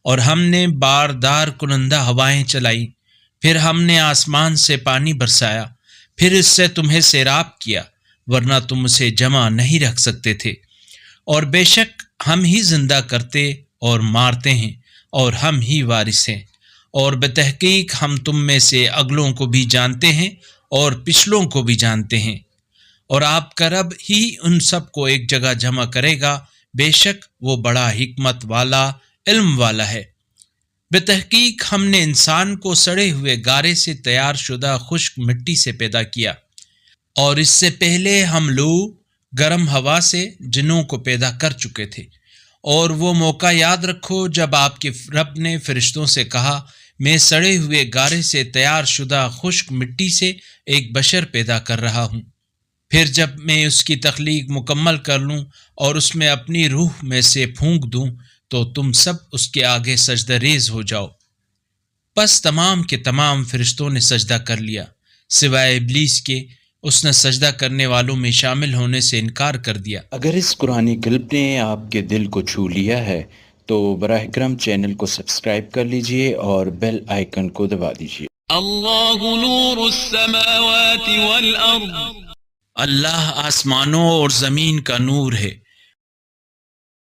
اور ہم نے باردار کنندہ ہوائیں چلائی، پھر ہم نے آسمان سے پانی برسایا، پھر اس سے تمہیں سیراب کیا، ورنہ تم اسے جمع نہیں رکھ سکتے تھے۔ اور بے شک ہم ہی زندہ کرتے اور مارتے ہیں، اور ہم ہی وارث ہیں، اور بتحقیق ہم تم میں سے اگلوں کو بھی جانتے ہیں اور پچھلوں کو بھی جانتے ہیں، اور آپ کا رب ہی ان سب کو ایک جگہ جمع کرے گا، بے شک وہ بڑا حکمت والا، علم والا ہے۔ بتحقیق ہم نے انسان کو سڑے ہوئے گارے سے تیار شدہ خشک مٹی سے پیدا کیا، اور اس سے پہلے ہم لوگ گرم ہوا سے جنوں کو پیدا کر چکے تھے۔ اور وہ موقع یاد رکھو جب آپ کے رب نے فرشتوں سے کہا، میں سڑے ہوئے گارے سے تیار شدہ خشک مٹی سے ایک بشر پیدا کر رہا ہوں، پھر جب میں اس کی تخلیق مکمل کر لوں اور اس میں اپنی روح میں سے پھونک دوں تو تم سب اس کے آگے سجدہ ریز ہو جاؤ۔ پس تمام کے تمام فرشتوں نے سجدہ کر لیا سوائے ابلیس کے، اس نے سجدہ کرنے والوں میں شامل ہونے سے انکار کر دیا۔ اگر اس قرآنی کلپ نے آپ کے دل کو چھو لیا ہے تو براہ کرم چینل کو سبسکرائب کر لیجئے اور بیل آئیکن کو دبا دیجئے۔ اللہ نور السماوات والارض، اللہ آسمانوں اور زمین کا نور ہے۔